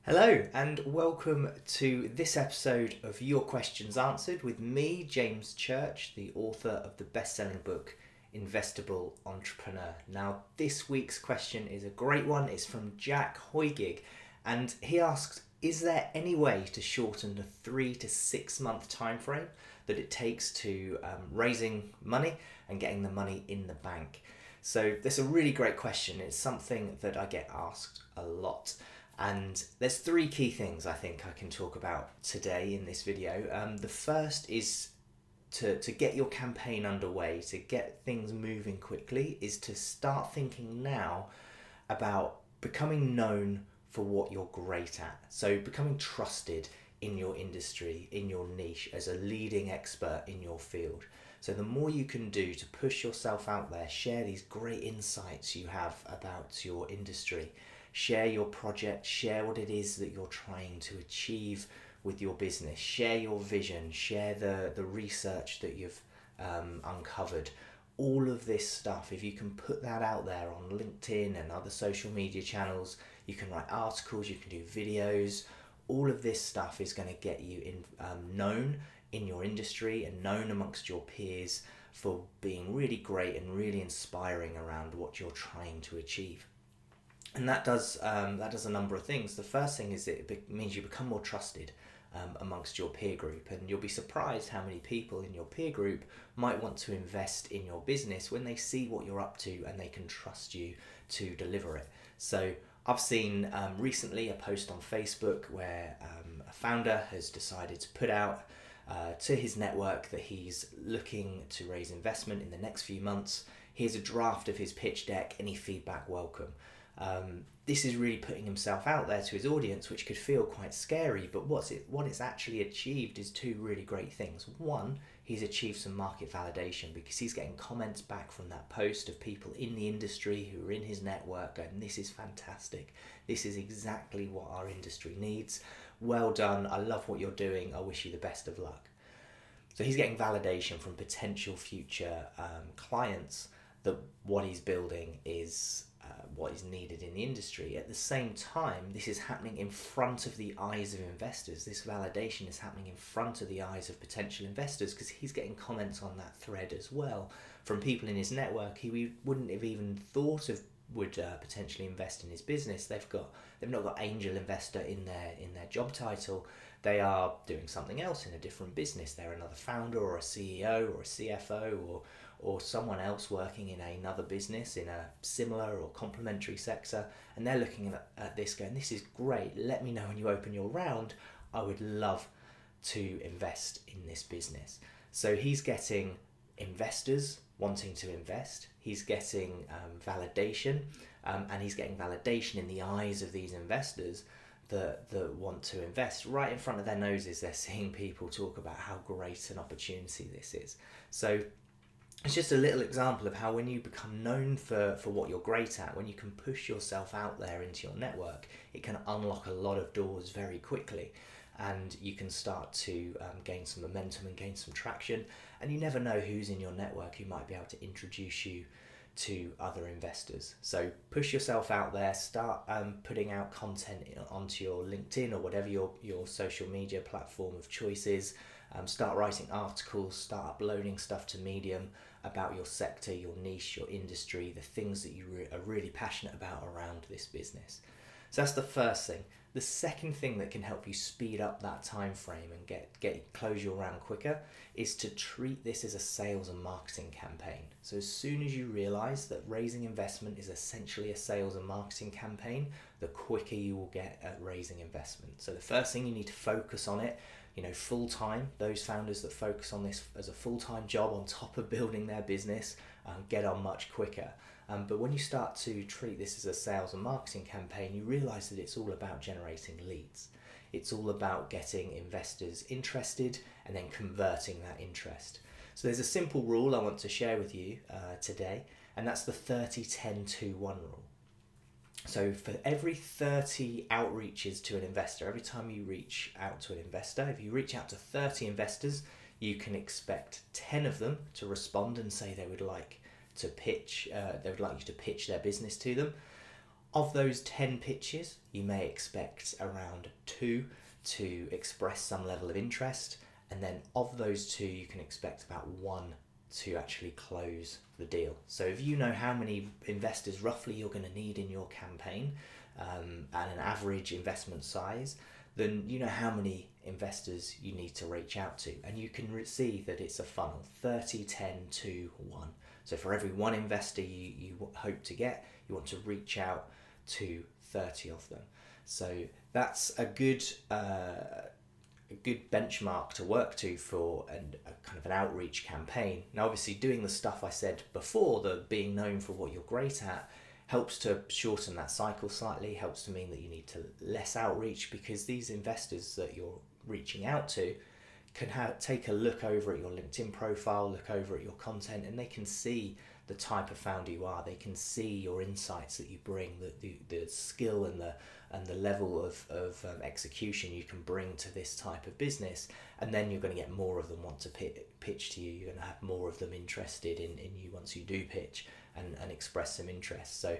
Hello, and welcome to this episode of Your Questions Answered with me, James Church, the author of the best-selling book Investable Entrepreneur. Now, this week's question is a great one. It's from Jack Hoygig, and he asks, is there any way to shorten the 3 to 6 month time frame that it takes to raising money and getting the money in the bank? So that's a really great question. It's something that I get asked a lot. And there's three key things I think I can talk about today in this video. The first is to get your campaign underway, to get things moving quickly, is to start thinking now about becoming known for what you're great at. So becoming trusted in your industry, in your niche, as a leading expert in your field. So the more you can do to push yourself out there, share these great insights you have about your industry, share your project, share what it is that you're trying to achieve with your business, share your vision, share the research that you've uncovered. All of this stuff, if you can put that out there on LinkedIn and other social media channels, you can write articles, you can do videos, all of this stuff is going to get you known in your industry and known amongst your peers for being really great and really inspiring around what you're trying to achieve. And that does a number of things. The first thing is it means you become more trusted amongst your peer group, and you'll be surprised how many people in your peer group might want to invest in your business when they see what you're up to and they can trust you to deliver it. So I've seen recently a post on Facebook where a founder has decided to put out to his network that he's looking to raise investment in the next few months. Here's a draft of his pitch deck, any feedback welcome. This is really putting himself out there to his audience, which could feel quite scary, but what it's actually achieved is two really great things. One, he's achieved some market validation because he's getting comments back from that post of people in the industry who are in his network going, this is fantastic, this is exactly what our industry needs, well done, I love what you're doing, I wish you the best of luck. So he's getting validation from potential future clients that what he's building is what is needed in the industry. At the same time, this is happening in front of the eyes of investors. This validation is happening in front of the eyes of potential investors because he's getting comments on that thread as well from people in his network who wouldn't have even thought of would potentially invest in his business. They've not got angel investor in their job title. They are doing something else in a different business. They're another founder or a CEO or a CFO or someone else working in another business in a similar or complementary sector, and they're looking at this going, this is great, let me know when you open your round, I would love to invest in this business. So he's getting investors wanting to invest, he's getting validation, and he's getting validation in the eyes of these investors that want to invest. Right in front of their noses, they're seeing people talk about how great an opportunity this is. So it's just a little example of how when you become known for what you're great at, when you can push yourself out there into your network, it can unlock a lot of doors very quickly, and you can start to gain some momentum and gain some traction, and you never know who's in your network who might be able to introduce you to other investors. So push yourself out there, start putting out content onto your LinkedIn or whatever your social media platform of choice is. Start writing articles, start uploading stuff to Medium about your sector, your niche, your industry, the things that you are really passionate about around this business. So that's the first thing. The second thing that can help you speed up that time frame and close your round quicker is to treat this as a sales and marketing campaign. So as soon as you realize that raising investment is essentially a sales and marketing campaign, the quicker you will get at raising investment. So the first thing, you need to focus on it, full time. Those founders that focus on this as a full-time job on top of building their business get on much quicker. But when you start to treat this as a sales and marketing campaign, you realize that it's all about generating leads. It's all about getting investors interested and then converting that interest. So there's a simple rule I want to share with you today, and that's the 30-10-2-1 rule. So for every 30 outreaches to an investor, every time you reach out to an investor, if you reach out to 30 investors, you can expect 10 of them to respond and say they would like to pitch, they would like you to pitch their business to them. Of those 10 pitches, you may expect around 2 to express some level of interest, and then of those 2, you can expect about 1 to actually close the deal. So if you know how many investors roughly you're going to need in your campaign, and an average investment size, then you know how many investors you need to reach out to, and you can see that it's a funnel: 30, 10, 2, 1. So for every 1 investor you hope to get, you want to reach out to 30 of them. So that's a good benchmark to work to for a kind of an outreach campaign. Now, obviously, doing the stuff I said before, the being known for what you're great at, helps to shorten that cycle slightly, helps to mean that you need to less outreach, because these investors that you're reaching out to can take a look over at your LinkedIn profile, look over at your content, and they can see the type of founder you are. They can see your insights that you bring, the skill and the level of execution you can bring to this type of business, and then you're going to get more of them want to pitch to you. You're going to have more of them interested in you once you do pitch and express some interest. So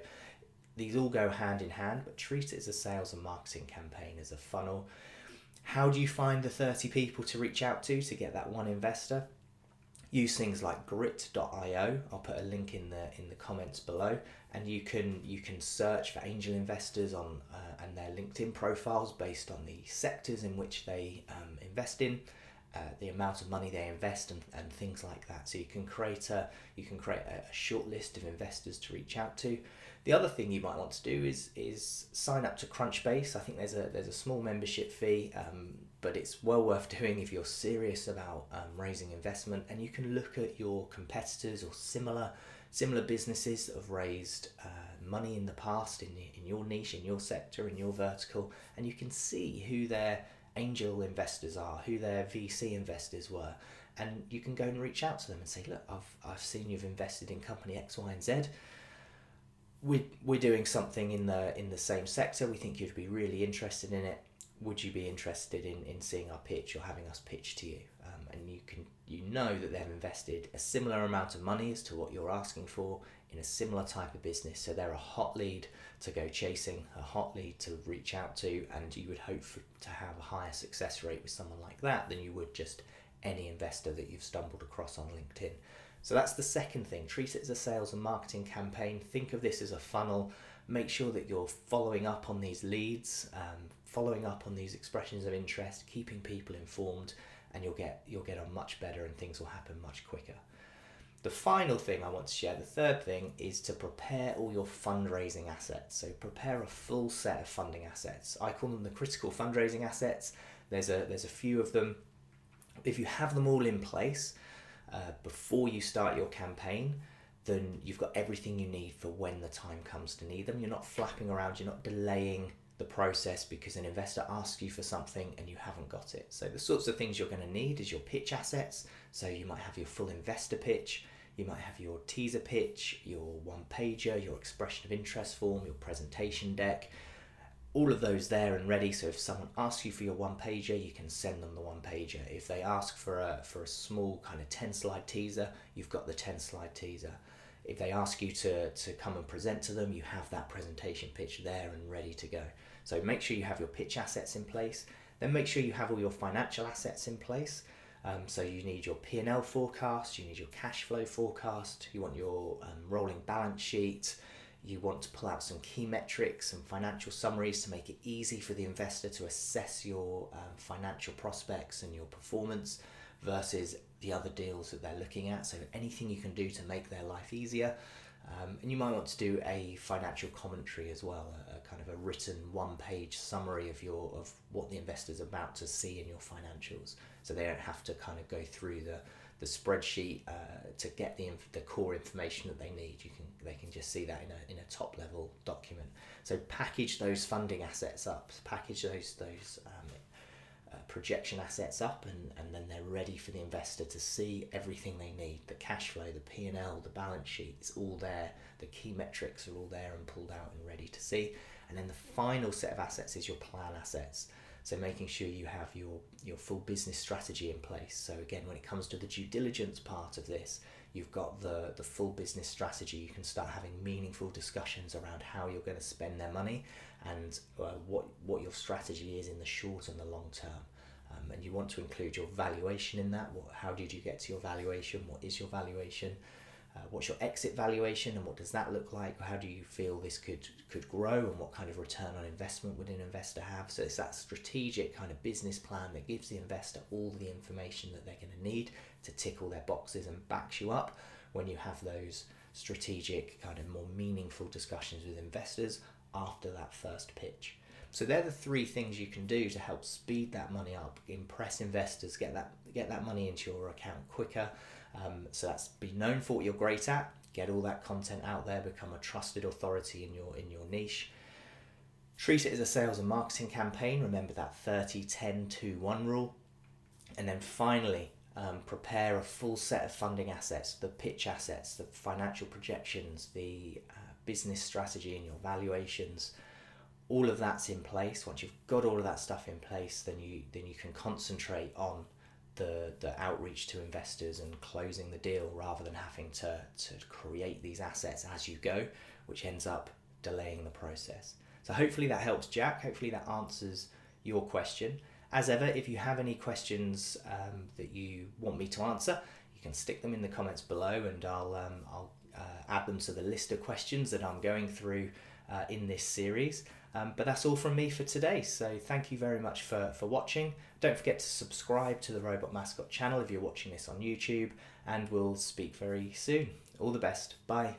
these all go hand in hand, but treat it as a sales and marketing campaign, as a funnel. How do you find the 30 people to reach out to get that 1 investor? Use things like grit.io. I'll put a link in the comments below, and you can search for angel investors on and their LinkedIn profiles based on the sectors in which they invest in, the amount of money they invest, and things like that. So you can create a short list of investors to reach out to. The other thing you might want to do is sign up to Crunchbase. I think there's a small membership fee, but it's well worth doing if you're serious about raising investment. And you can look at your competitors or similar businesses that have raised money in the past in your niche, in your sector, in your vertical, and you can see who their angel investors are, who their VC investors were, and you can go and reach out to them and say, look, I've seen you've invested in company X, Y, and Z. We're doing something in the same sector. We think you'd be really interested in it. Would you be interested in seeing our pitch or having us pitch to you? And you know that they've invested a similar amount of money as to what you're asking for in a similar type of business. So they're a hot lead to go chasing, a hot lead to reach out to, and you would hope to have a higher success rate with someone like that than you would just any investor that you've stumbled across on LinkedIn. So that's the second thing. Treat it as a sales and marketing campaign. Think of this as a funnel. Make sure that you're following up on these leads, following up on these expressions of interest, keeping people informed, and you'll get on much better, and things will happen much quicker. The final thing I want to share, the third thing, is to prepare all your fundraising assets. So prepare a full set of funding assets. I call them the critical fundraising assets. There's a few of them. If you have them all in place before you start your campaign, then you've got everything you need for when the time comes to need them. You're not flapping around, you're not delaying the process because an investor asks you for something and you haven't got it. So the sorts of things you're going to need is your pitch assets. So you might have your full investor pitch, you might have your teaser pitch, your one-pager, your expression of interest form, your presentation deck, all of those there and ready. So if someone asks you for your one-pager, you can send them the one-pager. If they ask for a small kind of 10-slide teaser, you've got the 10-slide teaser. If they ask you to come and present to them, you have that presentation pitch there and ready to go. So make sure you have your pitch assets in place. Then make sure you have all your financial assets in place. So you need your P&L forecast, you need your cash flow forecast, you want your rolling balance sheet, you want to pull out some key metrics and financial summaries to make it easy for the investor to assess your financial prospects and your performance versus the other deals that they're looking at. So anything you can do to make their life easier. And you might want to do a financial commentary as well, a kind of a written one-page summary of what the investor's about to see in your financials, so they don't have to kind of go through the spreadsheet to get the core information that they need. They can just see that in a top-level document. So package those funding assets up, package those projection assets up, and then they're ready for the investor to see everything they need. The cash flow, the P&L, the balance sheet, it's all there. The key metrics are all there and pulled out and ready to see. And then the final set of assets is your plan assets. So making sure you have your full business strategy in place. So again, when it comes to the due diligence part of this, you've got the full business strategy, you can start having meaningful discussions around how you're going to spend their money and what your strategy is in the short and the long term. And you want to include your valuation in that. How did you get to your valuation? What is your valuation? What's your exit valuation, and what does that look like? How do you feel this could grow, and what kind of return on investment would an investor have? So it's that strategic kind of business plan that gives the investor all the information that they're going to need to tick all their boxes and backs you up when you have those strategic kind of more meaningful discussions with investors after that first pitch. So they're the three things you can do to help speed that money up, impress investors, get that money into your account quicker. So that's be known for what you're great at, get all that content out there, become a trusted authority in your niche. Treat it as a sales and marketing campaign. Remember that 30-10-2-1 rule. And then finally, prepare a full set of funding assets, the pitch assets, the financial projections, the business strategy and your valuations. All of that's in place. Once you've got all of that stuff in place, then you can concentrate on the outreach to investors and closing the deal, rather than having to create these assets as you go, which ends up delaying the process. So hopefully that helps, Jack. Hopefully that answers your question. As ever, if you have any questions that you want me to answer, you can stick them in the comments below, and I'll add them to the list of questions that I'm going through in this series. But that's all from me for today. So thank you very much for watching. Don't forget to subscribe to the Robot Mascot channel if you're watching this on YouTube, and we'll speak very soon. All the best. Bye.